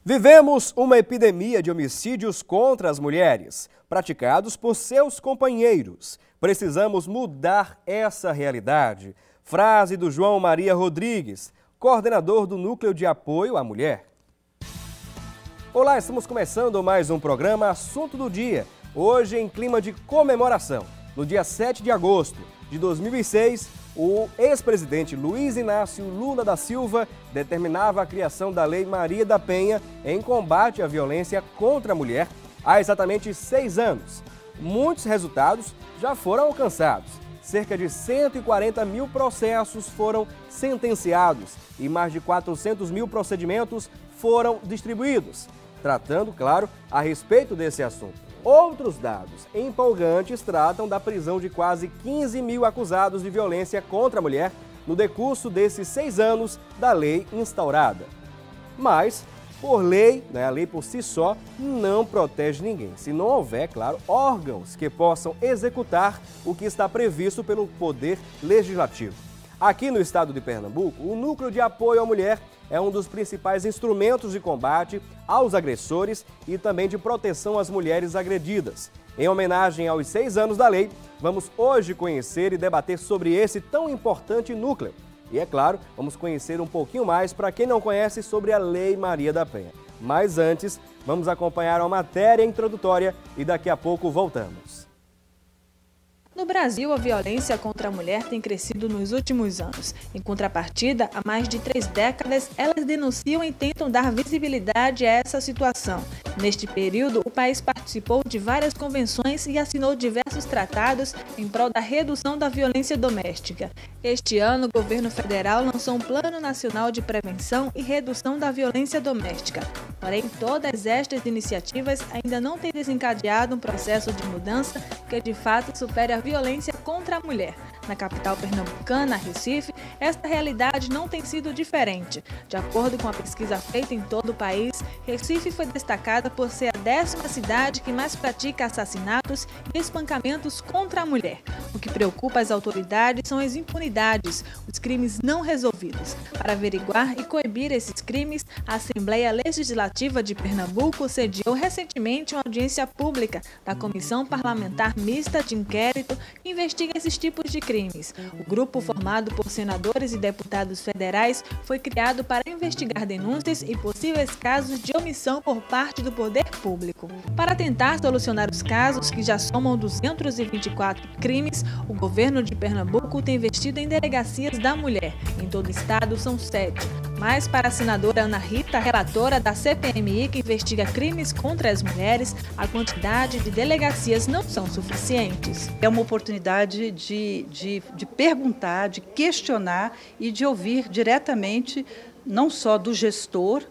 Vivemos uma epidemia de homicídios contra as mulheres, praticados por seus companheiros. Precisamos mudar essa realidade. Frase do João Maria Rodrigues, coordenador do Núcleo de Apoio à Mulher. Olá, estamos começando mais um programa Assunto do Dia. Hoje em clima de comemoração. No dia 7 de agosto de 2006, o ex-presidente Luiz Inácio Lula da Silva determinava a criação da Lei Maria da Penha em combate à violência contra a mulher há exatamente 6 anos. Muitos resultados já foram alcançados. Cerca de 140 mil processos foram sentenciados e mais de 400 mil procedimentos foram distribuídos. Tratando, claro, a respeito desse assunto. Outros dados empolgantes tratam da prisão de quase 15 mil acusados de violência contra a mulher no decurso desses 6 anos da lei instaurada. Mas, por lei, a lei por si só não protege ninguém, se não houver, claro, órgãos que possam executar o que está previsto pelo Poder Legislativo. Aqui no estado de Pernambuco, o Núcleo de Apoio à Mulher é um dos principais instrumentos de combate aos agressores e também de proteção às mulheres agredidas. Em homenagem aos 6 anos da lei, vamos hoje conhecer e debater sobre esse tão importante núcleo. E é claro, vamos conhecer um pouquinho mais, para quem não conhece, sobre a Lei Maria da Penha. Mas antes, vamos acompanhar uma matéria introdutória e daqui a pouco voltamos. No Brasil, a violência contra a mulher tem crescido nos últimos anos. Em contrapartida, há mais de 3 décadas, elas denunciam e tentam dar visibilidade a essa situação. Neste período, o país participou de várias convenções e assinou diversos tratados em prol da redução da violência doméstica. Este ano, o governo federal lançou um Plano Nacional de Prevenção e Redução da Violência Doméstica. Porém, todas estas iniciativas ainda não têm desencadeado um processo de mudança que de fato supere a violência contra a mulher. Na capital pernambucana, Recife, esta realidade não tem sido diferente. De acordo com a pesquisa feita em todo o país, Recife foi destacada por ser a 10ª cidade que mais pratica assassinatos e espancamentos contra a mulher. O que preocupa as autoridades são as impunidades, os crimes não resolvidos. Para averiguar e coibir esses crimes, a Assembleia Legislativa de Pernambuco sediou recentemente uma audiência pública da Comissão Parlamentar Mista de Inquérito que investiga esses tipos de crimes. O grupo, formado por senadores e deputados federais, foi criado para investigar denúncias e possíveis casos de omissão por parte do poder público. Para tentar solucionar os casos, que já somam 224 crimes, o governo de Pernambuco tem investido em delegacias da mulher. Em todo o estado são 7. Mas para a senadora Ana Rita, relatora da CPMI que investiga crimes contra as mulheres, a quantidade de delegacias não são suficientes. É uma oportunidade de perguntar, de questionar e de ouvir diretamente, não só do gestor,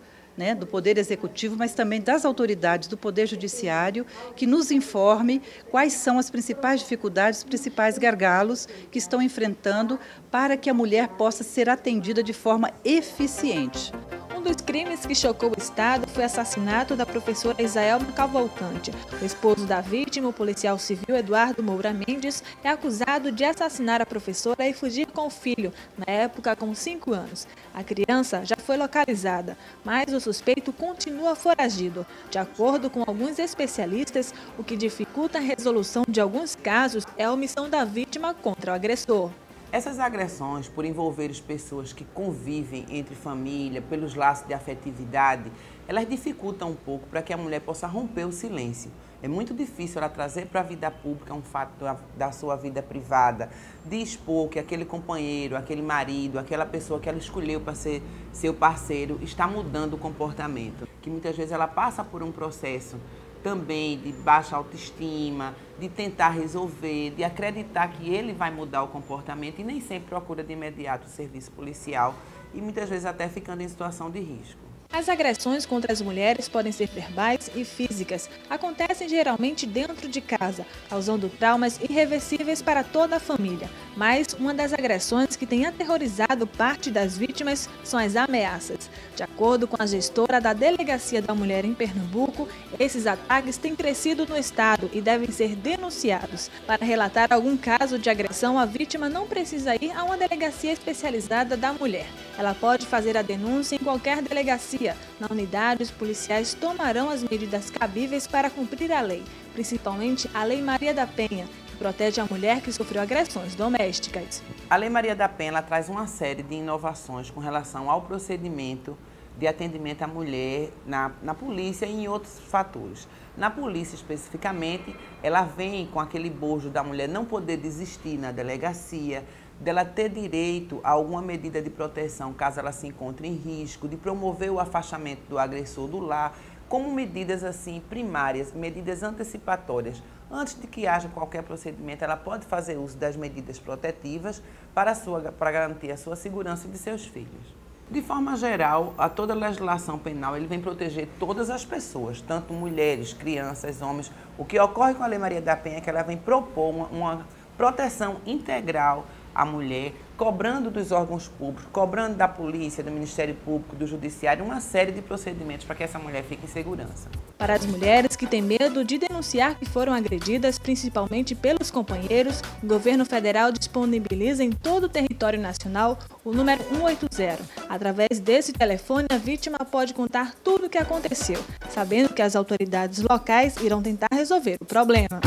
do Poder Executivo, mas também das autoridades do Poder Judiciário, que nos informe quais são as principais dificuldades, os principais gargalos que estão enfrentando para que a mulher possa ser atendida de forma eficiente. Um dos crimes que chocou o estado foi o assassinato da professora Isaelma Cavalcante. O esposo da vítima, o policial civil Eduardo Moura Mendes, é acusado de assassinar a professora e fugir com o filho, na época com 5 anos. A criança já foi localizada, mas o suspeito continua foragido. De acordo com alguns especialistas, o que dificulta a resolução de alguns casos é a omissão da vítima contra o agressor. Essas agressões, por envolver as pessoas que convivem entre família, pelos laços de afetividade, elas dificultam um pouco para que a mulher possa romper o silêncio. É muito difícil ela trazer para a vida pública um fato da sua vida privada, de expor que aquele companheiro, aquele marido, aquela pessoa que ela escolheu para ser seu parceiro está mudando o comportamento. Que muitas vezes ela passa por um processo também de baixa autoestima, de tentar resolver, de acreditar que ele vai mudar o comportamento e nem sempre procura de imediato o serviço policial e muitas vezes até ficando em situação de risco. As agressões contra as mulheres podem ser verbais e físicas. Acontecem geralmente dentro de casa, causando traumas irreversíveis para toda a família. Mas uma das agressões que tem aterrorizado parte das vítimas são as ameaças. De acordo com a gestora da Delegacia da Mulher em Pernambuco, esses ataques têm crescido no estado e devem ser denunciados. Para relatar algum caso de agressão, a vítima não precisa ir a uma delegacia especializada da mulher. Ela pode fazer a denúncia em qualquer delegacia. Na unidade, os policiais tomarão as medidas cabíveis para cumprir a lei, principalmente a Lei Maria da Penha, que protege a mulher que sofreu agressões domésticas. A Lei Maria da Penha ela traz uma série de inovações com relação ao procedimento de atendimento à mulher na polícia e em outros fatores. Na polícia, especificamente, ela vem com aquele bojo da mulher não poder desistir na delegacia, dela ter direito a alguma medida de proteção caso ela se encontre em risco, de promover o afastamento do agressor do lar, como medidas assim primárias, medidas antecipatórias. Antes de que haja qualquer procedimento, ela pode fazer uso das medidas protetivas para garantir a sua segurança e de seus filhos. De forma geral, toda a legislação penal ele vem proteger todas as pessoas, tanto mulheres, crianças, homens. O que ocorre com a Lei Maria da Penha é que ela vem propor uma proteção integral à mulher, cobrando dos órgãos públicos, cobrando da polícia, do Ministério Público, do Judiciário, uma série de procedimentos para que essa mulher fique em segurança. Para as mulheres que têm medo de denunciar que foram agredidas, principalmente pelos companheiros, o governo federal disponibiliza em todo o território nacional o número 180. Através desse telefone, a vítima pode contar tudo o que aconteceu, sabendo que as autoridades locais irão tentar resolver o problema.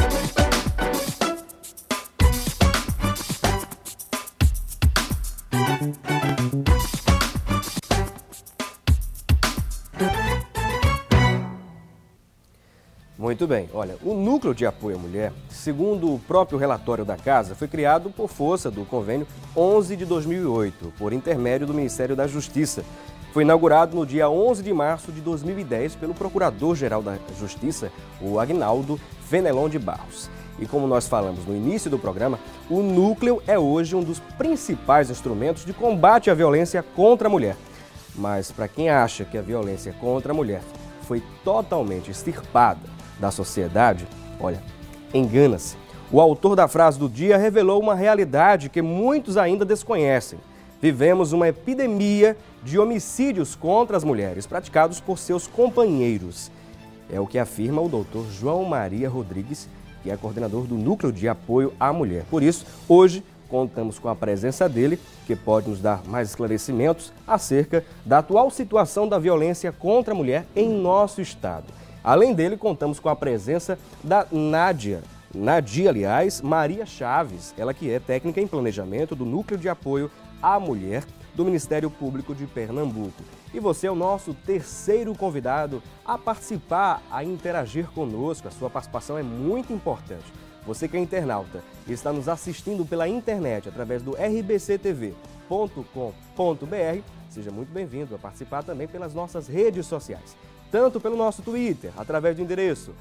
Muito bem. Olha, o Núcleo de Apoio à Mulher, segundo o próprio relatório da Casa, foi criado por força do Convênio 11 de 2008, por intermédio do Ministério da Justiça. Foi inaugurado no dia 11 de março de 2010 pelo Procurador-Geral da Justiça, o Agnaldo Fenelon de Barros. E como nós falamos no início do programa, o Núcleo é hoje um dos principais instrumentos de combate à violência contra a mulher. Mas para quem acha que a violência contra a mulher foi totalmente extirpada da sociedade, olha, engana-se. O autor da frase do dia revelou uma realidade que muitos ainda desconhecem. Vivemos uma epidemia de homicídios contra as mulheres praticados por seus companheiros. É o que afirma o doutor João Maria Rodrigues, que é coordenador do Núcleo de Apoio à Mulher. Por isso, hoje, contamos com a presença dele, que pode nos dar mais esclarecimentos acerca da atual situação da violência contra a mulher em nosso estado. Além dele, contamos com a presença da Nadia, aliás, Maria Chaves, ela que é técnica em planejamento do Núcleo de Apoio à Mulher do Ministério Público de Pernambuco. E você é o nosso terceiro convidado a participar, a interagir conosco. A sua participação é muito importante. Você que é internauta e está nos assistindo pela internet através do rbctv.com.br, seja muito bem-vindo a participar também pelas nossas redes sociais. Tanto pelo nosso Twitter, através do endereço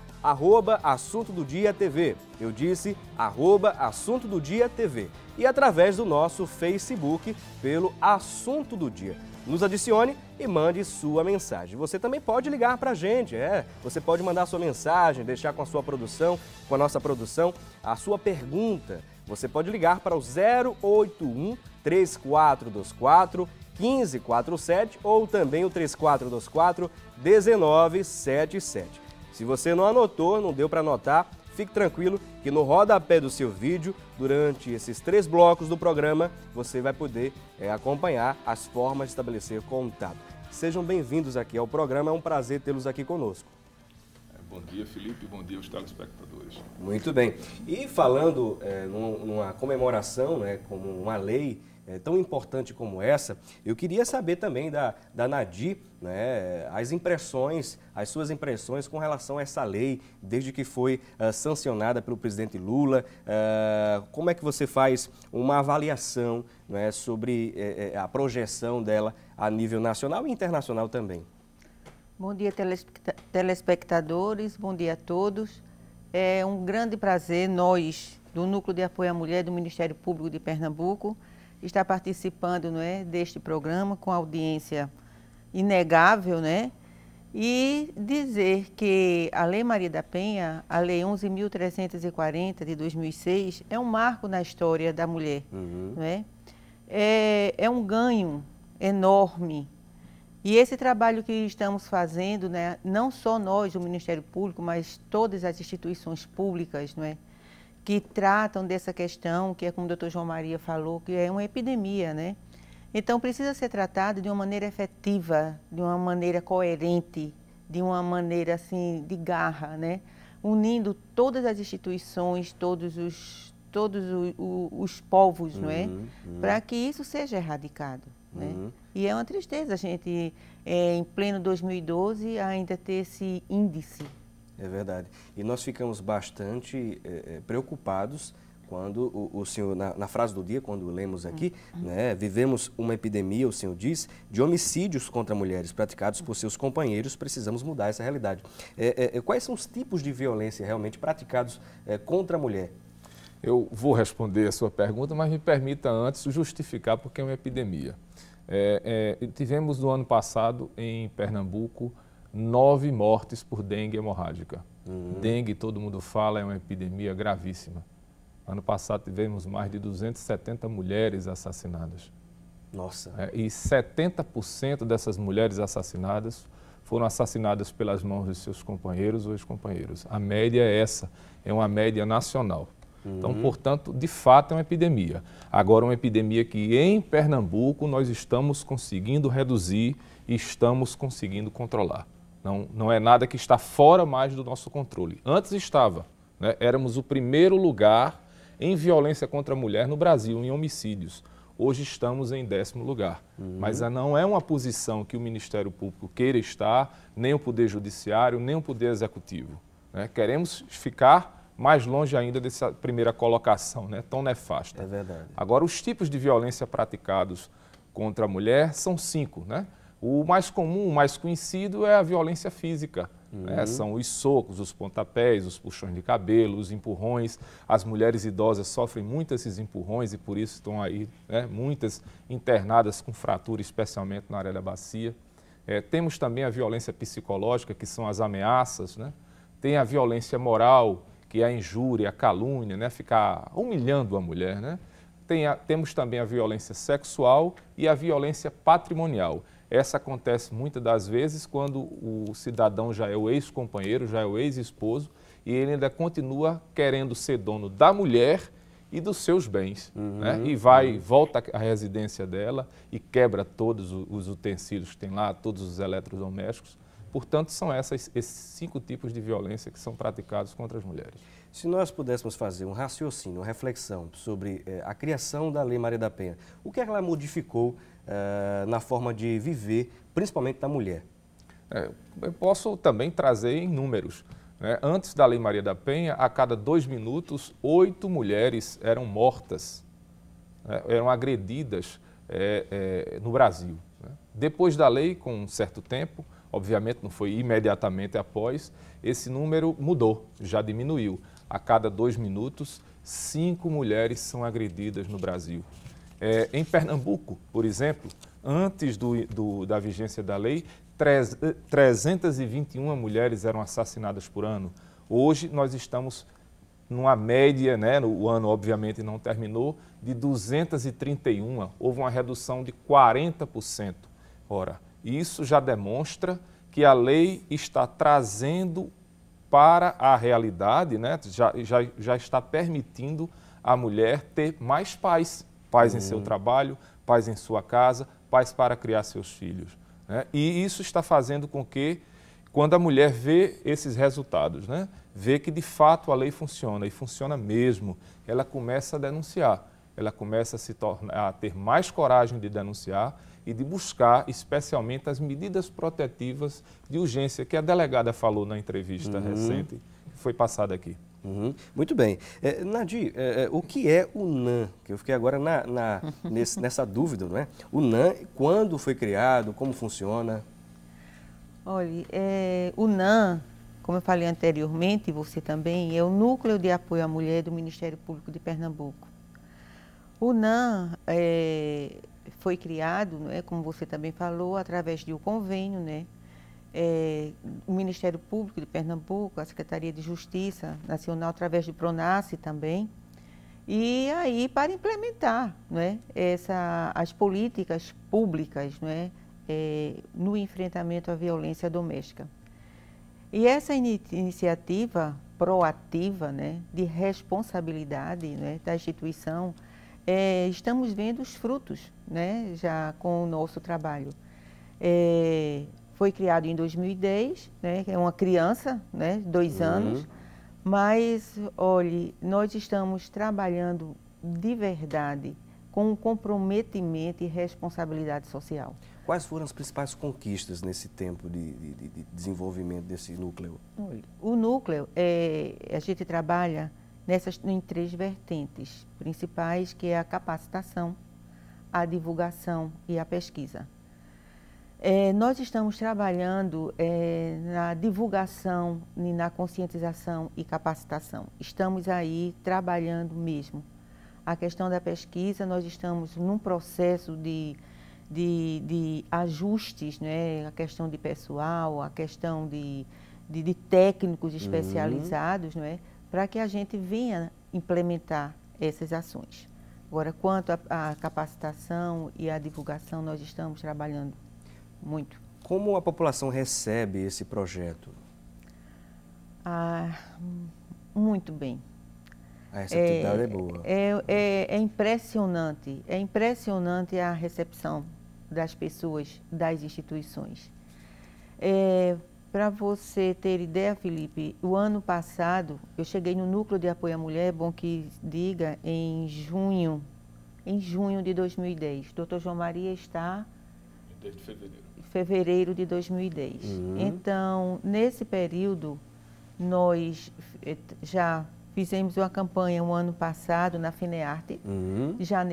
@AssuntoDoDiaTV. Eu disse @AssuntoDoDiaTV. E através do nosso Facebook, pelo Assunto do Dia. Nos adicione e mande sua mensagem. Você também pode ligar para a gente, Você pode mandar sua mensagem, deixar com a sua produção, com a nossa produção, a sua pergunta. Você pode ligar para o 081 3424 1547 ou também o 3424 1977. Se você não anotou, não deu para anotar, fique tranquilo que no rodapé do seu vídeo, durante esses 3 blocos do programa, você vai poder acompanhar as formas de estabelecer contato. Sejam bem-vindos aqui ao programa, é um prazer tê-los aqui conosco. Bom dia, Felipe, bom dia aos telespectadores. Muito bem. E falando numa comemoração, como uma lei tão importante como essa, eu queria saber também da Nadia, as suas impressões com relação a essa lei, desde que foi sancionada pelo presidente Lula. Como é que você faz uma avaliação sobre a projeção dela a nível nacional e internacional também? Bom dia, telespectadores, bom dia a todos. É um grande prazer nós, do Núcleo de Apoio à Mulher do Ministério Público de Pernambuco, estar participando deste programa com audiência inegável, E dizer que a Lei Maria da Penha, a Lei 11.340 de 2006, é um marco na história da mulher, não é? É um ganho enorme. E esse trabalho que estamos fazendo, né, não só nós, o Ministério Público, mas todas as instituições públicas, não é, que tratam dessa questão, que é como o doutor João Maria falou, que é uma epidemia, né? Então, precisa ser tratado de uma maneira efetiva, de uma maneira coerente, de uma maneira, assim, de garra, né? Unindo todas as instituições, todos os povos, não é? Para que isso seja erradicado, né? E é uma tristeza a gente, em pleno 2012, ainda ter esse índice. É verdade. E nós ficamos bastante preocupados quando o senhor, na frase do dia, quando lemos aqui, né, vivemos uma epidemia, o senhor diz, de homicídios contra mulheres praticados por seus companheiros, precisamos mudar essa realidade. Quais são os tipos de violência realmente praticados contra a mulher? Eu vou responder a sua pergunta, mas me permita antes justificar porque é uma epidemia. Tivemos no ano passado, em Pernambuco, 9 mortes por dengue hemorrágica. Dengue, todo mundo fala, é uma epidemia gravíssima. Ano passado tivemos mais de 270 mulheres assassinadas. Nossa! E 70% dessas mulheres assassinadas foram assassinadas pelas mãos de seus companheiros ou ex-companheiros. A média é essa, é uma média nacional. Então, portanto, de fato é uma epidemia. Agora, uma epidemia que em Pernambuco nós estamos conseguindo reduzir e estamos conseguindo controlar. Não é nada que está fora mais do nosso controle. Antes estava, né? Éramos o primeiro lugar em violência contra a mulher no Brasil, em homicídios. Hoje estamos em 10º lugar. Mas não é uma posição que o Ministério Público queira estar, nem o Poder Judiciário, nem o Poder Executivo, né? Queremos ficar mais longe ainda dessa primeira colocação, né, tão nefasta. É verdade. Agora, os tipos de violência praticados contra a mulher são 5, né? O mais comum, o mais conhecido é a violência física. Né? São os socos, os pontapés, os puxões de cabelo, os empurrões. As mulheres idosas sofrem muito esses empurrões e por isso estão aí, né, muitas internadas com fratura, especialmente na área da bacia. Temos também a violência psicológica, que são as ameaças, né? Tem a violência moral, que é a injúria, a calúnia, né? Ficar humilhando a mulher, né? Temos também a violência sexual e a violência patrimonial. Essa acontece muitas das vezes quando o cidadão já é o ex-companheiro, já é o ex-esposo e ele ainda continua querendo ser dono da mulher e dos seus bens. Né? E volta à residência dela e quebra todos os utensílios que tem lá, todos os eletrodomésticos. Portanto, são esses 5 tipos de violência que são praticados contra as mulheres. Se nós pudéssemos fazer um raciocínio, uma reflexão sobre a criação da Lei Maria da Penha, o que ela modificou na forma de viver, principalmente da mulher? Eu posso também trazer em números. Né? Antes da Lei Maria da Penha, a cada 2 minutos, 8 mulheres eram mortas, eram agredidas no Brasil. Né? Depois da lei, com um certo tempo, obviamente não foi imediatamente após, esse número mudou, já diminuiu. A cada 2 minutos, 5 mulheres são agredidas no Brasil. Em Pernambuco, por exemplo, antes da vigência da lei, 321 mulheres eram assassinadas por ano. Hoje nós estamos numa média, né, o ano obviamente não terminou, de 231. Houve uma redução de 40%. Ora, isso já demonstra que a lei está trazendo para a realidade, né, já está permitindo a mulher ter mais paz. Paz em seu trabalho, paz em sua casa, paz para criar seus filhos. Né? E isso está fazendo com que, quando a mulher vê esses resultados, né, vê que de fato a lei funciona, e funciona mesmo, ela começa a denunciar, ela começa a ter mais coragem de denunciar e de buscar especialmente as medidas protetivas de urgência que a delegada falou na entrevista recente, que foi passada aqui. Muito bem. Nadir, o que é o NAM? Que eu fiquei agora nessa dúvida, não é? O NAM, quando foi criado, como funciona? Olha, o NAM, como eu falei anteriormente, e você também, é o Núcleo de Apoio à Mulher do Ministério Público de Pernambuco. O NAM foi criado, como você também falou, através de um convênio, né, o Ministério Público de Pernambuco, a Secretaria de Justiça Nacional, através do PRONASSE também, e aí para implementar, não é, as políticas públicas, não é, no enfrentamento à violência doméstica. E essa iniciativa proativa, né, de responsabilidade, né, da instituição, estamos vendo os frutos, né, já com o nosso trabalho. Foi criado em 2010, né, é uma criança, né, 2 anos, mas, olhe, nós estamos trabalhando de verdade com comprometimento e responsabilidade social. Quais foram as principais conquistas nesse tempo de desenvolvimento desse núcleo? O núcleo, a gente trabalha em 3 vertentes principais, que é a capacitação, a divulgação e a pesquisa. Nós estamos trabalhando na divulgação, na conscientização e capacitação. Estamos aí trabalhando mesmo. A questão da pesquisa, nós estamos num processo de ajustes, né? A questão de pessoal, a questão de técnicos especializados, não é? Para que a gente venha implementar essas ações. Agora, quanto à capacitação e à divulgação, nós estamos trabalhando muito. Como a população recebe esse projeto? Muito bem. A receptividade é boa. É impressionante a recepção das pessoas, das instituições. Para você ter ideia, Felipe, o ano passado, eu cheguei no Núcleo de Apoio à Mulher, é bom que diga, em junho de 2010. Dr. João Maria está... Desde fevereiro de 2010. Então, nesse período, nós já fizemos uma campanha o ano passado na FINEARTE, já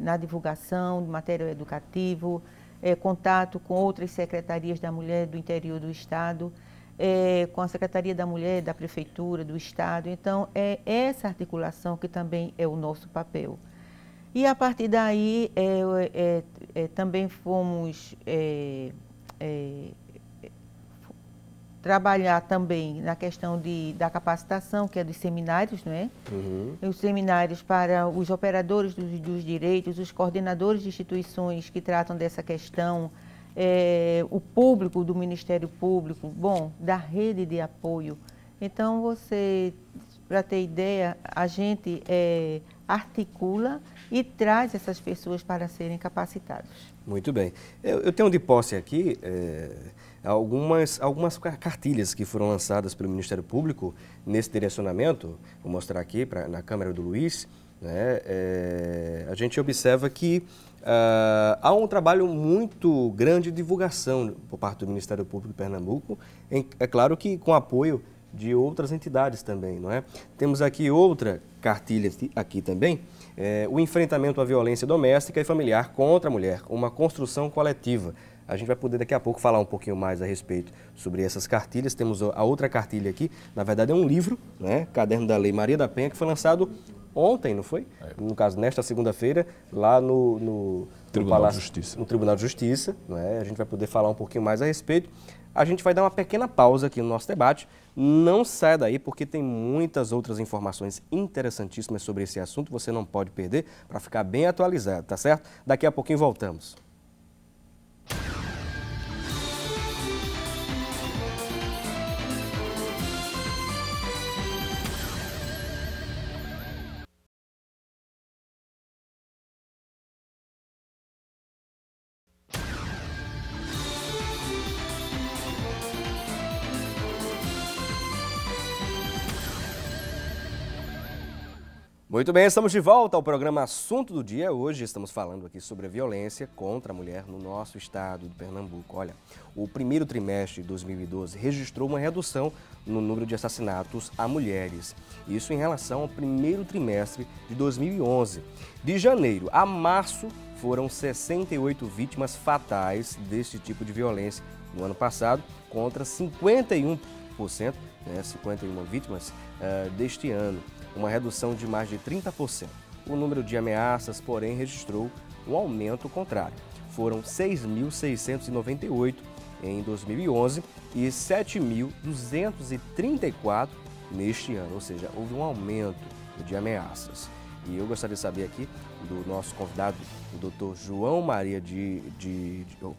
na divulgação do material educativo, contato com outras secretarias da mulher do interior do estado, com a Secretaria da Mulher da Prefeitura, do estado. Então, é essa articulação que também é o nosso papel. E a partir daí, também fomos trabalhar também na questão da capacitação, que é dos seminários, não é? Os seminários para os operadores dos direitos, os coordenadores de instituições que tratam dessa questão, o público do Ministério Público, da rede de apoio. Então, para ter ideia, a gente articula e traz essas pessoas para serem capacitadas. Muito bem. Eu tenho de posse aqui algumas cartilhas que foram lançadas pelo Ministério Público nesse direcionamento. Vou mostrar aqui na câmera do Luiz. Né? A gente observa que há um trabalho muito grande de divulgação por parte do Ministério Público de Pernambuco, é claro que com apoio de outras entidades também, não é? Temos aqui outra cartilha aqui também, o enfrentamento à violência doméstica e familiar contra a mulher, uma construção coletiva. A gente vai poder daqui a pouco falar um pouquinho mais a respeito sobre essas cartilhas. Temos a outra cartilha aqui, na verdade é um livro, né? Caderno da Lei Maria da Penha, que foi lançado ontem, não foi? No caso, nesta segunda-feira, lá no Tribunal de Justiça. No Tribunal de Justiça, não é? A gente vai poder falar um pouquinho mais a respeito. A gente vai dar uma pequena pausa aqui no nosso debate. Não saia daí, porque tem muitas outras informações interessantíssimas sobre esse assunto. Você não pode perder para ficar bem atualizado, tá certo? Daqui a pouquinho voltamos. Muito bem, estamos de volta ao programa Assunto do Dia. Hoje estamos falando aqui sobre a violência contra a mulher no nosso estado de Pernambuco. Olha, o primeiro trimestre de 2012 registrou uma redução no número de assassinatos a mulheres. Isso em relação ao primeiro trimestre de 2011. De janeiro a março, foram 68 vítimas fatais desse tipo de violência no ano passado, contra 51%, 51 vítimas deste ano. Uma redução de mais de 30%. O número de ameaças, porém, registrou um aumento contrário. Foram 6.698 em 2011 e 7.234 neste ano, ou seja, houve um aumento de ameaças. E eu gostaria de saber aqui do nosso convidado, o doutor João Maria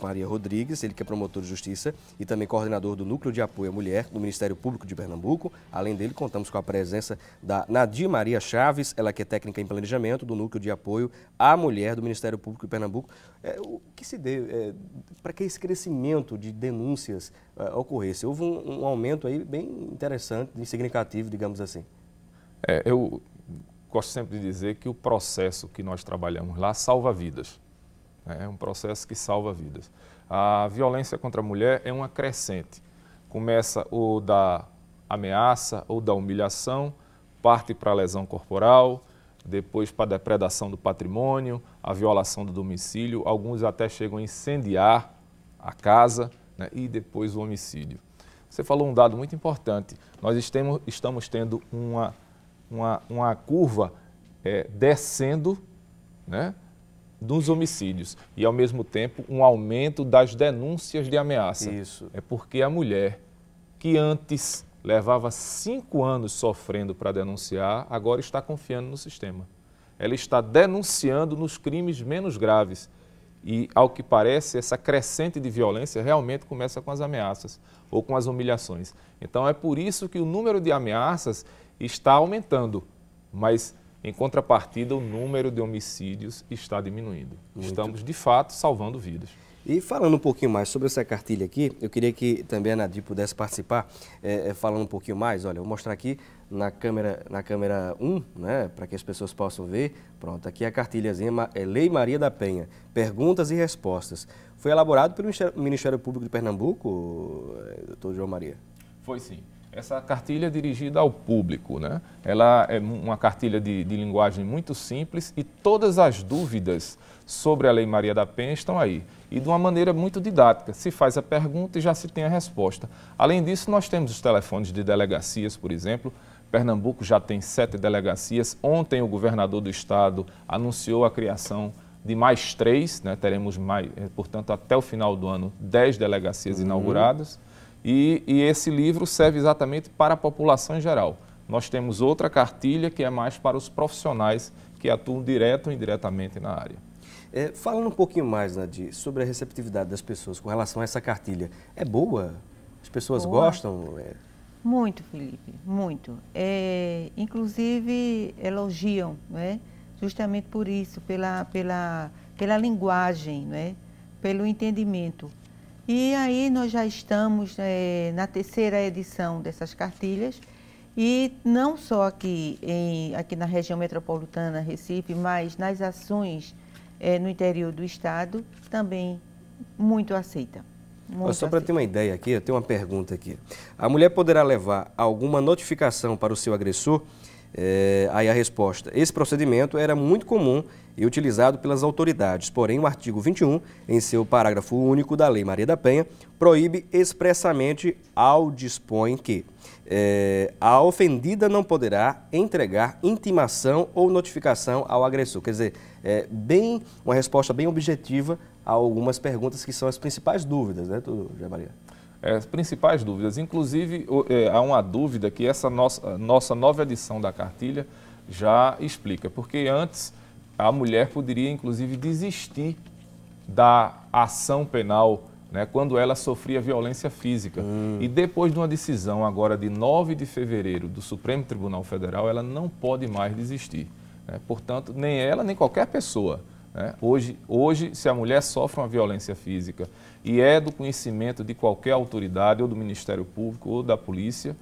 Maria Rodrigues, ele que é promotor de justiça e também coordenador do Núcleo de Apoio à Mulher do Ministério Público de Pernambuco. Além dele, contamos com a presença da Nadir Maria Chaves, ela que é técnica em planejamento do Núcleo de Apoio à Mulher do Ministério Público de Pernambuco. O que se deu para que esse crescimento de denúncias ocorresse? Houve um aumento aí bem interessante, significativo, digamos assim. Eu gosto sempre de dizer que o processo que nós trabalhamos lá salva vidas. É um processo que salva vidas. A violência contra a mulher é uma crescente. Começa ou da ameaça ou da humilhação, parte para a lesão corporal, depois para a depredação do patrimônio, a violação do domicílio, alguns até chegam a incendiar a casa, né, e depois o homicídio. Você falou um dado muito importante. Nós estamos tendo uma curva descendo, né, dos homicídios e, ao mesmo tempo, um aumento das denúncias de ameaça. Isso. É porque a mulher, que antes levava 5 anos sofrendo para denunciar, agora está confiando no sistema. Ela está denunciando nos crimes menos graves. E, ao que parece, essa crescente de violência realmente começa com as ameaças ou com as humilhações. Então, é por isso que o número de ameaças está aumentando, mas, em contrapartida, o número de homicídios está diminuindo. Estamos, de fato, salvando vidas. E falando um pouquinho mais sobre essa cartilha aqui, eu queria que também a Nadir pudesse participar, falando um pouquinho mais. Olha, eu vou mostrar aqui na câmera 1, né, para que as pessoas possam ver. Pronto, aqui a cartilhazinha, Lei Maria da Penha, perguntas e respostas. Foi elaborado pelo Ministério Público de Pernambuco, doutor João Maria? Foi sim. Essa cartilha é dirigida ao público, né? Ela é uma cartilha de linguagem muito simples e todas as dúvidas sobre a Lei Maria da Penha estão aí. E de uma maneira muito didática. Se faz a pergunta e já se tem a resposta. Além disso, nós temos os telefones de delegacias, por exemplo. Pernambuco já tem 7 delegacias. Ontem o governador do estado anunciou a criação de mais 3, né? Teremos mais, portanto, até o final do ano, 10 delegacias inauguradas. E esse livro serve exatamente para a população em geral. Nós temos outra cartilha que é mais para os profissionais que atuam direto ou indiretamente na área. Falando um pouquinho mais, Nadir, sobre a receptividade das pessoas com relação a essa cartilha, é boa? As pessoas gostam? Muito, Felipe, muito. Inclusive elogiam, né? Justamente por isso, pela linguagem, né? Pelo entendimento. E aí nós já estamos na 3ª edição dessas cartilhas e não só aqui na região metropolitana, Recife, mas nas ações no interior do estado, também muito aceita. Só para ter uma ideia aqui, eu tenho uma pergunta aqui. A mulher poderá levar alguma notificação para o seu agressor? Aí a resposta: esse procedimento era muito comum e utilizado pelas autoridades, porém o artigo 21, em seu parágrafo único da Lei Maria da Penha, proíbe expressamente ao dispõe que a ofendida não poderá entregar intimação ou notificação ao agressor. Quer dizer, uma resposta bem objetiva a algumas perguntas que são as principais dúvidas, né, João Maria? As principais dúvidas, inclusive há uma dúvida que essa nossa nova edição da cartilha já explica, porque antes a mulher poderia inclusive desistir da ação penal, né, quando ela sofria violência física. E depois de uma decisão agora de 9 de fevereiro do Supremo Tribunal Federal, ela não pode mais desistir, né? Portanto, nem ela nem qualquer pessoa. Hoje, se a mulher sofre uma violência física e é do conhecimento de qualquer autoridade, ou do Ministério Público, ou da polícia,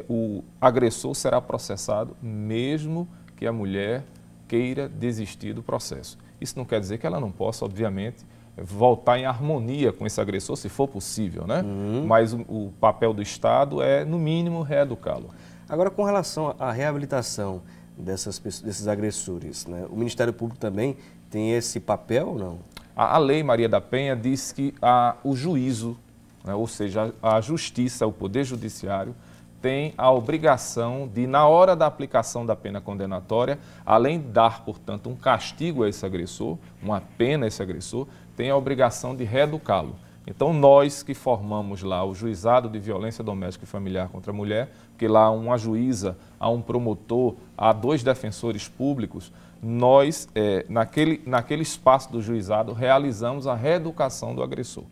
o agressor será processado mesmo que a mulher queira desistir do processo. Isso não quer dizer que ela não possa, obviamente, voltar em harmonia com esse agressor, se for possível, né? Mas o papel do Estado é, no mínimo, reeducá-lo. Agora, com relação à reabilitação desses agressores, né? O Ministério Público também tem esse papel ou não? A Lei Maria da Penha diz que o juízo, né, ou seja, a justiça, o Poder Judiciário, tem a obrigação de, na hora da aplicação da pena condenatória, além de dar, portanto, um castigo a esse agressor, uma pena a esse agressor, tem a obrigação de reeducá-lo. Então, nós que formamos lá o Juizado de Violência Doméstica e Familiar contra a Mulher, que lá há uma juíza, há um promotor, há 2 defensores públicos, nós, naquele espaço do juizado, realizamos a reeducação do agressor.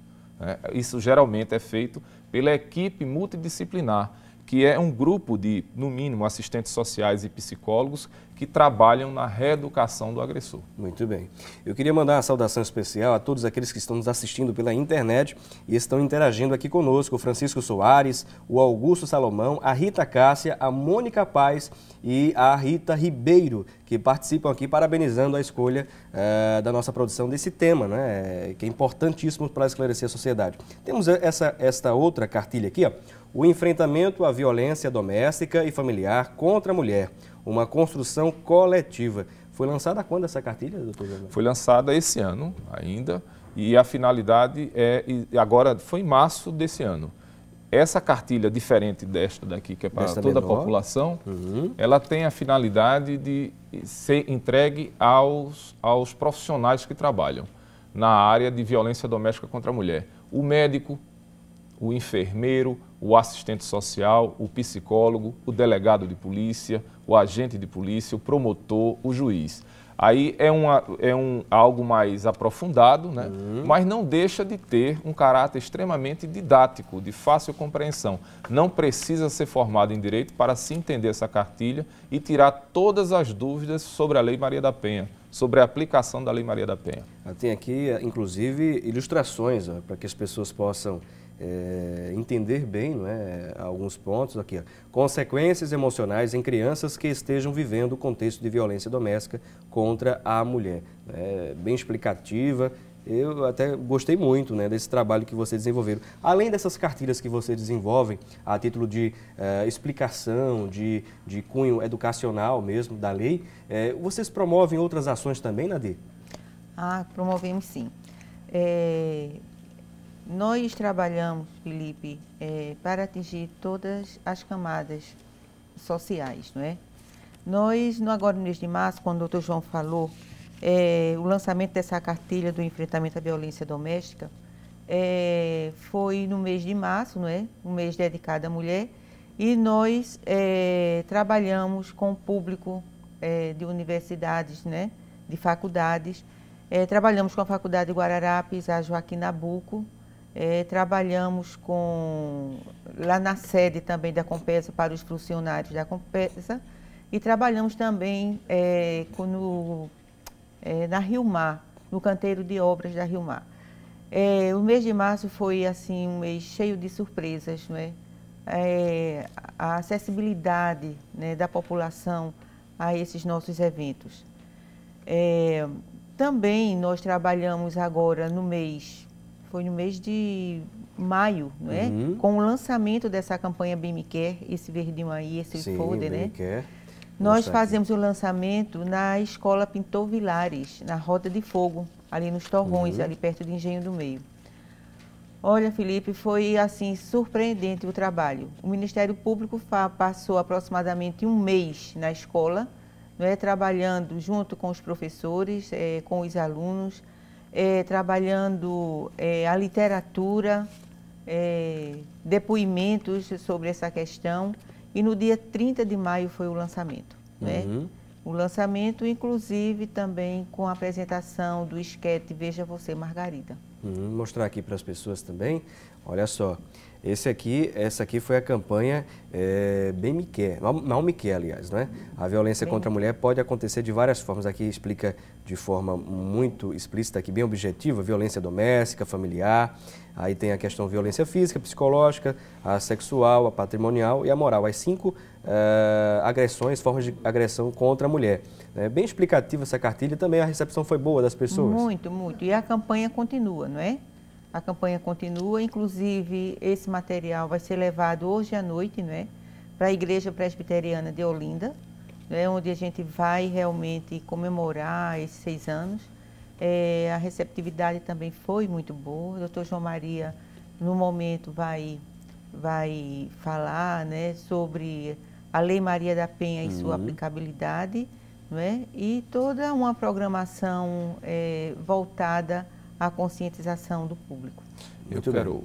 Isso geralmente é feito pela equipe multidisciplinar, que é um grupo de, no mínimo, assistentes sociais e psicólogos que trabalham na reeducação do agressor. Muito bem. Eu queria mandar uma saudação especial a todos aqueles que estão nos assistindo pela internet e estão interagindo aqui conosco, o Francisco Soares, o Augusto Salomão, a Rita Cássia, a Mônica Paz e a Rita Ribeiro, que participam aqui parabenizando a escolha da nossa produção desse tema, né, que é importantíssimo para esclarecer a sociedade. Temos esta outra cartilha aqui, ó, o enfrentamento à violência doméstica e familiar contra a mulher, uma construção coletiva. Foi lançada quando essa cartilha, doutor José? Foi lançada esse ano ainda, e a finalidade agora foi em março desse ano. Essa cartilha, diferente desta daqui, que é para toda a população, ela tem a finalidade de ser entregue aos profissionais que trabalham na área de violência doméstica contra a mulher. O médico, o enfermeiro, o assistente social, o psicólogo, o delegado de polícia, o agente de polícia, o promotor, o juiz. Aí é algo mais aprofundado, né? Mas não deixa de ter um caráter extremamente didático, de fácil compreensão. Não precisa ser formado em direito para se entender essa cartilha e tirar todas as dúvidas sobre a Lei Maria da Penha, sobre a aplicação da Lei Maria da Penha. Tem aqui, inclusive, ilustrações para que as pessoas possam entender bem, não é, alguns pontos aqui. Ó. Consequências emocionais em crianças que estejam vivendo o contexto de violência doméstica contra a mulher. Bem explicativa. Eu até gostei muito, né, desse trabalho que vocês desenvolveram. Além dessas cartilhas que vocês desenvolvem a título de explicação, de cunho educacional mesmo da lei, vocês promovem outras ações também, Nadir? Promovemos sim. Nós trabalhamos, Felipe, para atingir todas as camadas sociais, não é? Nós, agora no mês de março, quando o doutor João falou, o lançamento dessa cartilha do enfrentamento à violência doméstica foi no mês de março, não é? Um mês dedicado à mulher, e nós trabalhamos com o público de universidades, né? De faculdades. Trabalhamos com a Faculdade de Guararapes, a Joaquim Nabuco. Trabalhamos lá na sede também da Compesa para os funcionários da Compesa e trabalhamos também na Rio Mar, no canteiro de obras da Rio Mar. O mês de março foi assim um mês cheio de surpresas, não é? A acessibilidade, né, da população a esses nossos eventos. Também nós trabalhamos agora foi no mês de maio, não é? Com o lançamento dessa campanha Bem Me Quer, esse verdinho aí, esse folder, né? Nós fazemos o lançamento na Escola Pintor Vilares, na Rota de Fogo, ali nos Torrões, ali perto de Engenho do Meio. Olha, Felipe, foi assim surpreendente o trabalho. O Ministério Público passou aproximadamente um mês na escola, não é? Trabalhando junto com os professores, com os alunos, trabalhando a literatura, depoimentos sobre essa questão. E no dia 30 de maio foi o lançamento. Né? O lançamento, inclusive, também com a apresentação do esquete Veja Você, Margarida. Mostrar aqui para as pessoas também. Olha só, essa aqui foi a campanha Bem Me Quer, Mal Me Quer, aliás, né? A violência contra a mulher pode acontecer de várias formas. Aqui explica de forma muito explícita, aqui, bem objetiva, violência doméstica, familiar. Aí tem a questão violência física, psicológica, a sexual, a patrimonial e a moral. As 5 agressões, formas de agressão contra a mulher. Bem explicativa essa cartilha, também a recepção foi boa das pessoas. Muito, muito. E a campanha continua, não é? A campanha continua, inclusive esse material vai ser levado hoje à noite, não é? Para a Igreja Presbiteriana de Olinda, não é? Onde a gente vai realmente comemorar esses 6 anos. A receptividade também foi muito boa. O doutor João Maria, no momento, vai falar, né, sobre a Lei Maria da Penha e sua aplicabilidade, não é? E toda uma programação voltada à conscientização do público. Eu quero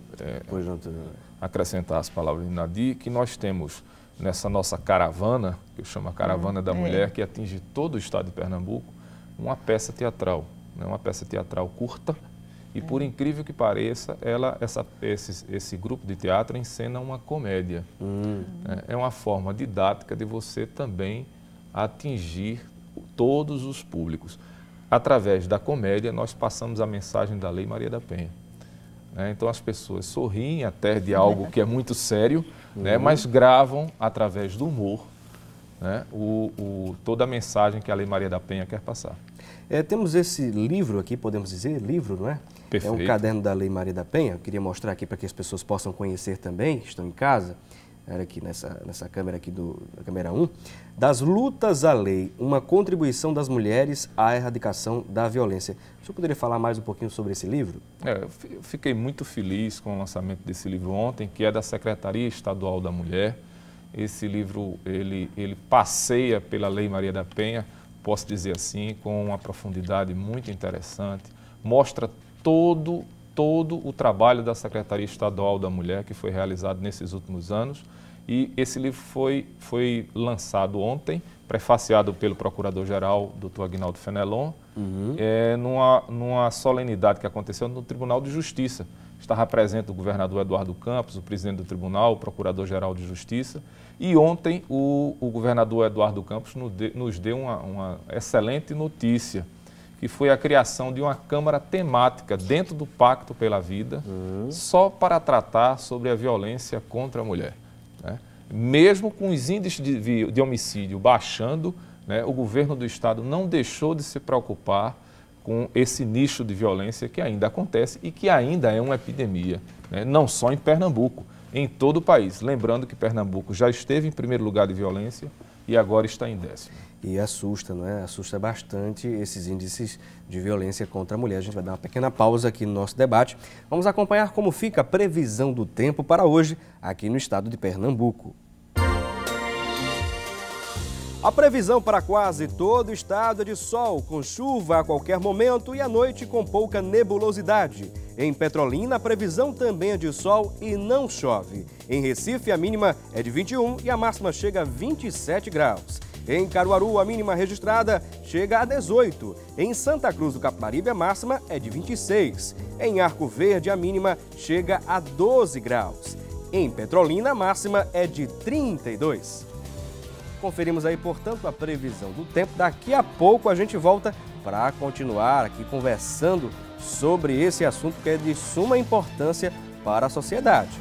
acrescentar as palavras de Nadir, que nós temos nessa nossa caravana, que eu chamo a Caravana da Mulher, que atinge todo o estado de Pernambuco, uma peça teatral, né? Uma peça teatral curta, e por incrível que pareça, esse grupo de teatro encena uma comédia. É uma forma didática de você também atingir todos os públicos. Através da comédia, nós passamos a mensagem da Lei Maria da Penha. Então as pessoas sorriem até de algo que é muito sério, né? Mas gravam através do humor, né? Toda a mensagem que a Lei Maria da Penha quer passar. Temos esse livro aqui, podemos dizer, livro, não é? Perfeito. É um caderno da Lei Maria da Penha. Eu queria mostrar aqui para que as pessoas possam conhecer também, que estão em casa. Era aqui nessa câmera aqui da câmera 1. Das lutas à lei, uma contribuição das mulheres à erradicação da violência. O senhor poderia falar mais um pouquinho sobre esse livro? Eu fiquei muito feliz com o lançamento desse livro ontem, que é da Secretaria Estadual da Mulher. Esse livro, ele passeia pela Lei Maria da Penha, posso dizer assim, com uma profundidade muito interessante. Mostra todo o trabalho da Secretaria Estadual da Mulher que foi realizado nesses últimos anos. E esse livro foi lançado ontem, prefaciado pelo Procurador-Geral, Dr. Aguinaldo Fenelon, numa solenidade que aconteceu no Tribunal de Justiça. Estava presente o governador Eduardo Campos, o presidente do tribunal, o Procurador-Geral de Justiça. E ontem o governador Eduardo Campos nos deu uma excelente notícia, que foi a criação de uma Câmara temática dentro do Pacto pela Vida, só para tratar sobre a violência contra a mulher. Né? Mesmo com os índices de homicídio baixando, né, o governo do estado não deixou de se preocupar com esse nicho de violência que ainda acontece e que ainda é uma epidemia, né, não só em Pernambuco, em todo o país. Lembrando que Pernambuco já esteve em primeiro lugar de violência e agora está em 10º. E assusta, não é? Assusta bastante esses índices de violência contra a mulher. A gente vai dar uma pequena pausa aqui no nosso debate. Vamos acompanhar como fica a previsão do tempo para hoje aqui no estado de Pernambuco. A previsão para quase todo o estado é de sol, com chuva a qualquer momento e à noite com pouca nebulosidade. Em Petrolina, a previsão também é de sol e não chove. Em Recife, a mínima é de 21 e a máxima chega a 27 graus. Em Caruaru, a mínima registrada chega a 18. Em Santa Cruz do Capibaribe, a máxima é de 26. Em Arco Verde, a mínima chega a 12 graus. Em Petrolina, a máxima é de 32. Conferimos aí, portanto, a previsão do tempo. Daqui a pouco a gente volta para continuar aqui conversando sobre esse assunto que é de suma importância para a sociedade.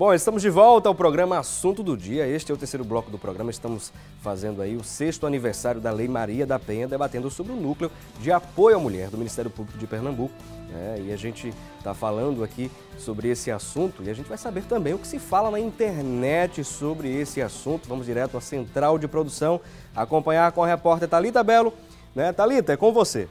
Bom, estamos de volta ao programa Assunto do Dia. Este é o terceiro bloco do programa. Estamos fazendo aí o 6º aniversário da Lei Maria da Penha, debatendo sobre o núcleo de apoio à mulher do Ministério Público de Pernambuco. E a gente está falando aqui sobre esse assunto e a gente vai saber também o que se fala na internet sobre esse assunto. Vamos direto à central de produção, acompanhar com a repórter Thalita Belo. Thalita, é com você.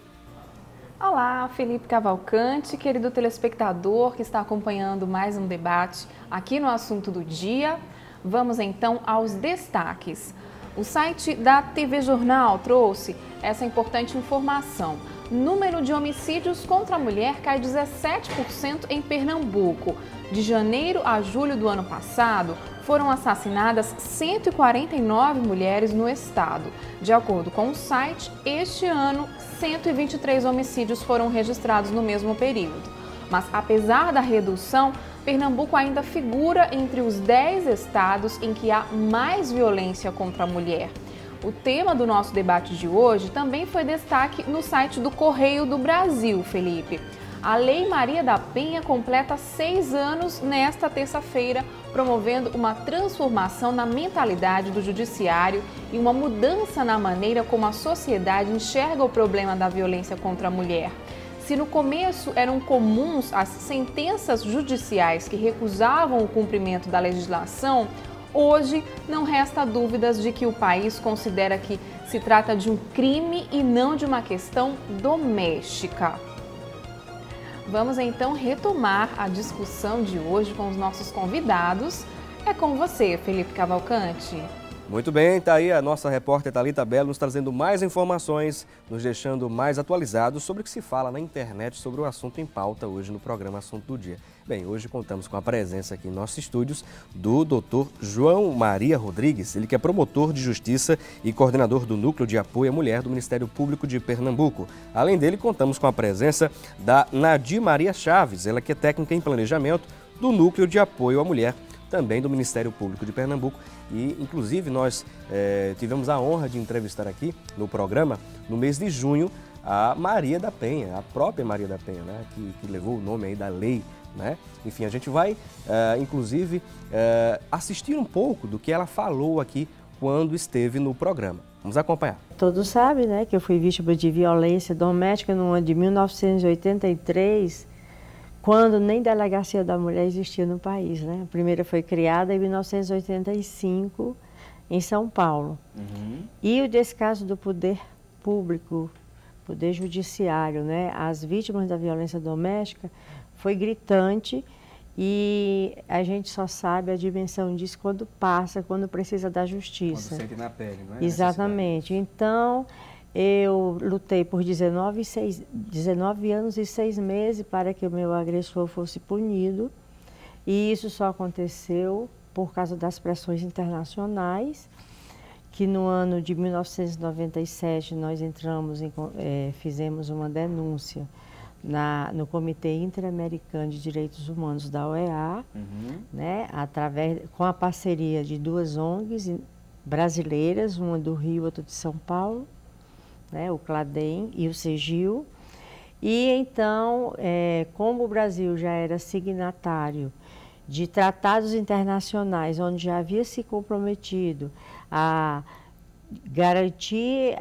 Olá, Felipe Cavalcante, querido telespectador que está acompanhando mais um debate aqui no Assunto do Dia. Vamos então aos destaques. O site da TV Jornal trouxe essa importante informação. Número de homicídios contra a mulher cai 17% em Pernambuco. De janeiro a julho do ano passado, foram assassinadas 149 mulheres no estado. De acordo com o site, este ano, 123 homicídios foram registrados no mesmo período. Mas, apesar da redução, Pernambuco ainda figura entre os 10 estados em que há mais violência contra a mulher. O tema do nosso debate de hoje também foi destaque no site do Correio do Brasil, Felipe. A Lei Maria da Penha completa 6 anos nesta terça-feira, promovendo uma transformação na mentalidade do judiciário e uma mudança na maneira como a sociedade enxerga o problema da violência contra a mulher. Se no começo eram comuns as sentenças judiciais que recusavam o cumprimento da legislação, Hoje, não resta dúvidas de que o país considera que se trata de um crime e não de uma questão doméstica. Vamos então retomar a discussão de hoje com os nossos convidados. É com você, Felipe Cavalcante. Muito bem, está aí a nossa repórter Thalita Belo nos trazendo mais informações, nos deixando mais atualizados sobre o que se fala na internet sobre o assunto em pauta hoje no programa Assunto do Dia. Bem, hoje contamos com a presença aqui em nossos estúdios do Dr. João Maria Rodrigues, ele que é promotor de justiça e coordenador do Núcleo de Apoio à Mulher do Ministério Público de Pernambuco. Além dele, contamos com a presença da Nadir Maria Chaves, ela que é técnica em planejamento do Núcleo de Apoio à Mulher, também do Ministério Público de Pernambuco. E, inclusive, nós tivemos a honra de entrevistar aqui no programa, no mês de junho, a Maria da Penha, a própria Maria da Penha, né, que levou o nome aí da lei, né? Enfim, a gente vai, inclusive, assistir um pouco do que ela falou aqui quando esteve no programa. Vamos acompanhar. Todos sabem, né, que eu fui vítima de violência doméstica no ano de 1983, quando nem delegacia da mulher existia no país, né? A primeira foi criada em 1985, em São Paulo. E o descaso do poder público, poder judiciário, né, às vítimas da violência doméstica, foi gritante, e a gente só sabe a dimensão disso quando passa, quando precisa da justiça. Quando sente na pele, não é? Exatamente. Então, eu lutei por 19 anos e 6 meses para que o meu agressor fosse punido, e isso só aconteceu por causa das pressões internacionais, que no ano de 1997 nós fizemos uma denúncia no Comitê Interamericano de Direitos Humanos da OEA, né, com a parceria de 2 ONGs brasileiras, uma do Rio e outra de São Paulo, né, o CLADEM e o CEGIL. E então, como o Brasil já era signatário de tratados internacionais, onde já havia se comprometido a garantir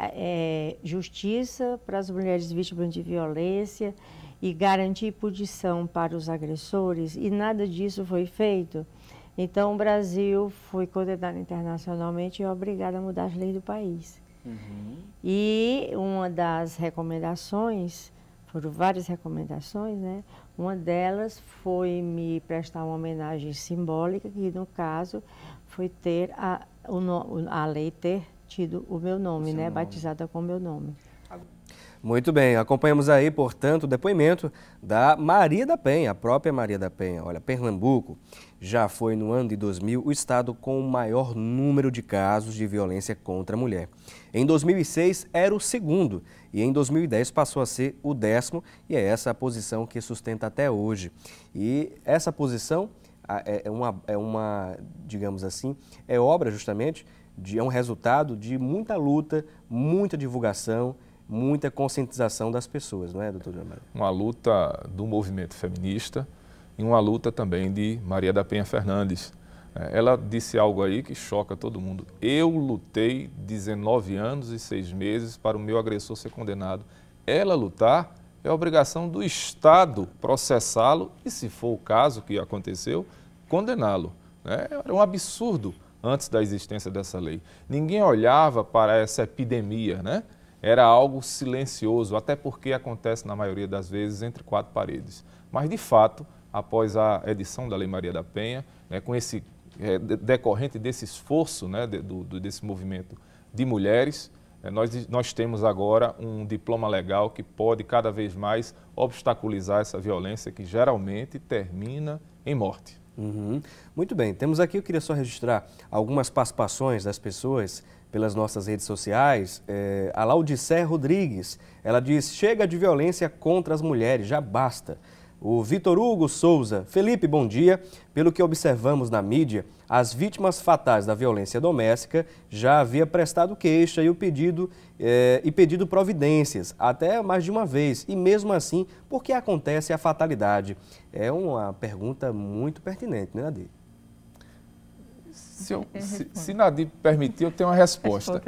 justiça para as mulheres vítimas de violência e garantir punição para os agressores, e nada disso foi feito, então o Brasil foi condenado internacionalmente e é obrigado a mudar as leis do país. E uma das recomendações, foram várias recomendações, né? Uma delas foi me prestar uma homenagem simbólica, que no caso foi ter a lei ter tido o meu nome, né? Batizada com o meu nome. Muito bem, acompanhamos aí, portanto, o depoimento da Maria da Penha, a própria Maria da Penha. Olha, Pernambuco já foi no ano de 2000 o estado com o maior número de casos de violência contra a mulher. Em 2006 era o segundo e em 2010 passou a ser o 10º, e é essa a posição que sustenta até hoje. E essa posição digamos assim, é obra justamente, é um resultado de muita luta, muita divulgação, muita conscientização das pessoas, não é, doutor João Maria? Uma luta do movimento feminista e uma luta também de Maria da Penha Fernandes. Ela disse algo aí que choca todo mundo. Eu lutei 19 anos e 6 meses para o meu agressor ser condenado. Ela lutar é obrigação do Estado processá-lo e, se for o caso que aconteceu, condená-lo. Era um absurdo antes da existência dessa lei. Ninguém olhava para essa epidemia, né? Era algo silencioso, até porque acontece na maioria das vezes entre 4 paredes. Mas, de fato, após a edição da Lei Maria da Penha, né, com esse decorrente desse esforço, né, desse movimento de mulheres, nós temos agora um diploma legal que pode cada vez mais obstaculizar essa violência que geralmente termina em morte. Muito bem, temos aqui, eu queria só registrar algumas participações das pessoas pelas nossas redes sociais. A Laudicé Rodrigues, ela diz: chega de violência contra as mulheres, já basta. O Vitor Hugo Souza: Felipe, bom dia. Pelo que observamos na mídia, as vítimas fatais da violência doméstica já havia prestado queixa e pedido providências, até mais de uma vez. E mesmo assim, por que acontece a fatalidade? É uma pergunta muito pertinente, né, Nadir? Se Nadir permitir, eu tenho uma resposta.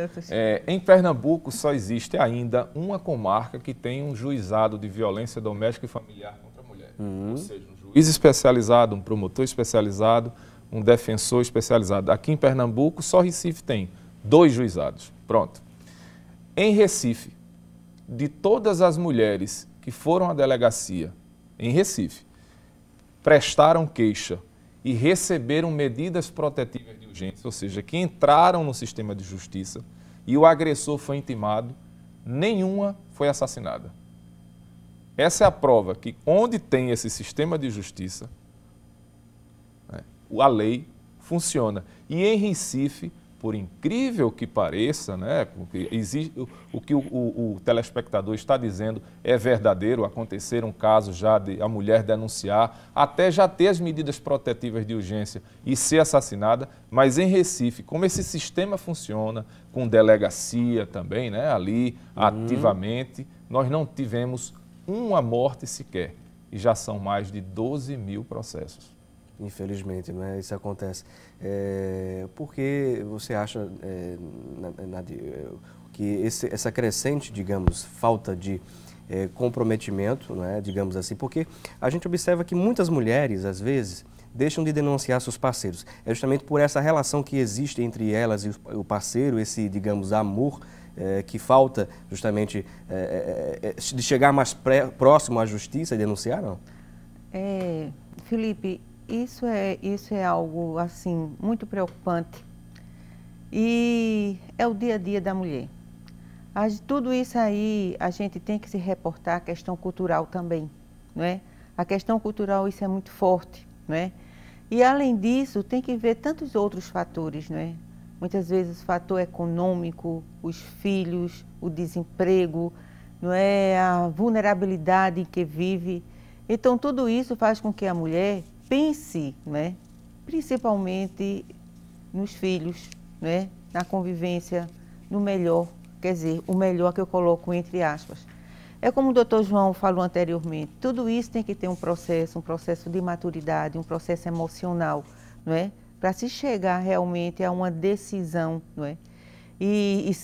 Em Pernambuco só existe ainda uma comarca que tem um juizado de violência doméstica e familiar contra a mulher. Ou seja, um juiz especializado, um promotor especializado um defensor especializado. Aqui em Pernambuco, só Recife tem 2 juizados. Pronto. Em Recife, de todas as mulheres que foram à delegacia em Recife, prestaram queixa e receberam medidas protetivas de urgência, ou seja, que entraram no sistema de justiça e o agressor foi intimado, nenhuma foi assassinada. Essa é a prova que onde tem esse sistema de justiça, né, a lei funciona. E em Recife, por incrível que pareça, né, o que o telespectador está dizendo é verdadeiro, aconteceram casos já de a mulher denunciar, até já ter as medidas protetivas de urgência e ser assassinada, mas em Recife, como esse sistema funciona, com delegacia também, né, ali ativamente, nós não tivemos uma morte sequer, e já são mais de 12 mil processos. Infelizmente, né? Isso acontece. Por que você acha, que essa crescente, digamos, falta de comprometimento, né? Digamos assim, porque a gente observa que muitas mulheres, às vezes, deixam de denunciar seus parceiros. É justamente por essa relação que existe entre elas e o parceiro, esse, digamos, amor, que falta justamente de chegar mais próximo à justiça e denunciar, não? Felipe, isso é algo, assim, muito preocupante e é o dia a dia da mulher. Tudo isso aí, a gente tem que se reportar à questão cultural também, não é? A questão cultural, isso é muito forte, não é? E, além disso, tem que ver tantos outros fatores, não é? Muitas vezes o fator econômico, os filhos, o desemprego, não é? A vulnerabilidade em que vive. Então, tudo isso faz com que a mulher pense, né, principalmente nos filhos, né, na convivência, no melhor, quer dizer, o melhor que eu coloco entre aspas. É como o doutor João falou anteriormente, tudo isso tem que ter um processo de maturidade, um processo emocional, não é? Para se chegar realmente a uma decisão, não é? E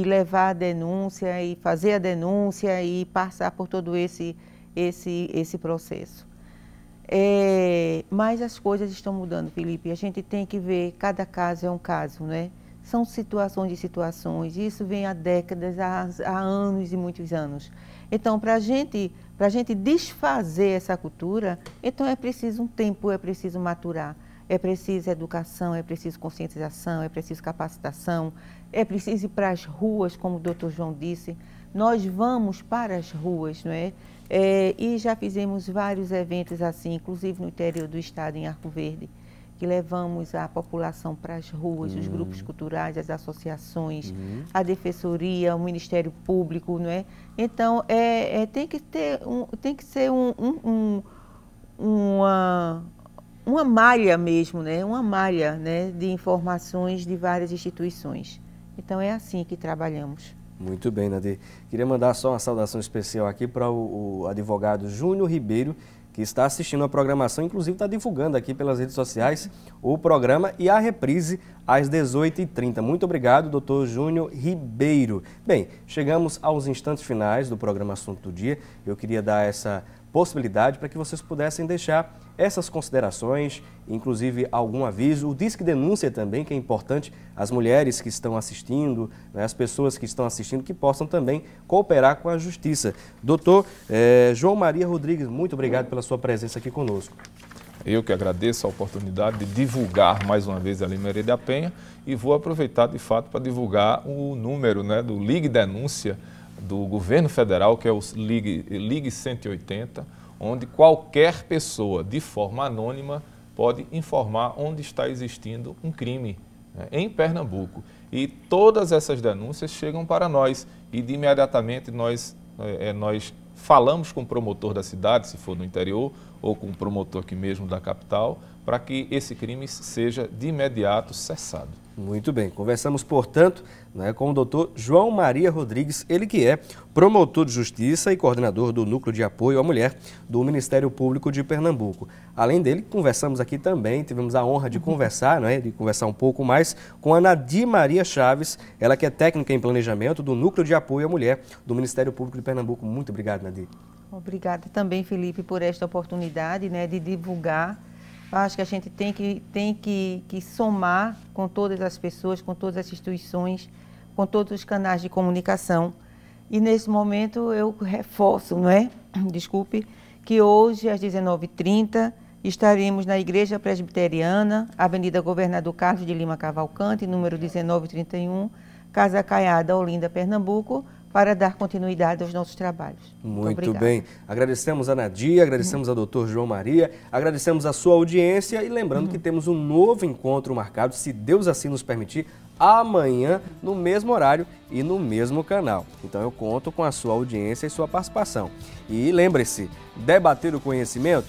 levar a denúncia, e fazer a denúncia e passar por todo esse processo. Mas as coisas estão mudando, Felipe. A gente tem que ver, cada caso é um caso, né? São situações de situações. Isso vem há décadas, há anos e muitos anos. Então, para a gente desfazer essa cultura, então é preciso um tempo, é preciso maturar. É preciso educação, é preciso conscientização, é preciso capacitação, é preciso ir para as ruas, como o doutor João disse. Nós vamos para as ruas, não é? E já fizemos vários eventos assim, inclusive no interior do estado, em Arco Verde, que levamos a população para as ruas, os grupos culturais, as associações, a defensoria, o Ministério Público, não é? Então, tem que ser uma malha mesmo, né? Uma malha, né, de informações de várias instituições. Então, é assim que trabalhamos. Muito bem, Nadir. Queria mandar só uma saudação especial aqui para o advogado Júnior Ribeiro, que está assistindo a programação, inclusive está divulgando aqui pelas redes sociais o programa e a reprise às 18h30. Muito obrigado, doutor Júnior Ribeiro. Bem, chegamos aos instantes finais do programa Assunto do Dia. Eu queria dar essa possibilidade para que vocês pudessem deixar essas considerações, inclusive algum aviso, o Disque Denúncia também, que é importante, as mulheres que estão assistindo, né, as pessoas que estão assistindo, que possam também cooperar com a Justiça. Doutor João Maria Rodrigues, muito obrigado pela sua presença aqui conosco. Eu que agradeço a oportunidade de divulgar mais uma vez a Lei Maria da Penha e vou aproveitar de fato para divulgar o número, né, do Ligue Denúncia do Governo Federal, que é o Ligue 180, onde qualquer pessoa, de forma anônima, pode informar onde está existindo um crime, né, em Pernambuco. E todas essas denúncias chegam para nós e de imediatamente nós falamos com o promotor da cidade, se for no interior, ou com o promotor aqui mesmo da capital, para que esse crime seja de imediato cessado. Muito bem, conversamos, portanto, né, com o doutor João Maria Rodrigues, ele que é promotor de justiça e coordenador do Núcleo de Apoio à Mulher do Ministério Público de Pernambuco. Além dele, conversamos aqui também, tivemos a honra de conversar, né, de conversar um pouco mais com a Nadir Maria Chaves, ela que é técnica em planejamento do Núcleo de Apoio à Mulher do Ministério Público de Pernambuco. Muito obrigado, Nadir. Obrigada também, Felipe, por esta oportunidade, né, de divulgar Acho que a gente tem que somar com todas as pessoas, com todas as instituições, com todos os canais de comunicação. E nesse momento eu reforço, não é? Desculpe, que hoje às 19h30 estaremos na Igreja Presbiteriana, Avenida Governador Carlos de Lima Cavalcante, número 1931, Casa Caiada, Olinda, Pernambuco, para dar continuidade aos nossos trabalhos. Muito bem. Agradecemos a Nadia, agradecemos ao Dr. João Maria, agradecemos a sua audiência e lembrando que temos um novo encontro marcado, se Deus assim nos permitir, amanhã, no mesmo horário e no mesmo canal. Então eu conto com a sua audiência e sua participação. E lembre-se, debater o conhecimento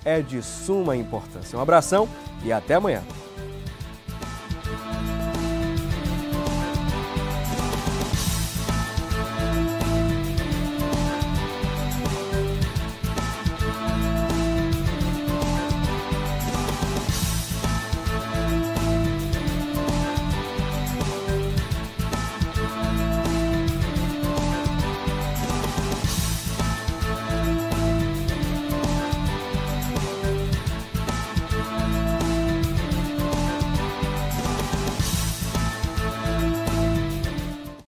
é de suma importância. Um abração e até amanhã.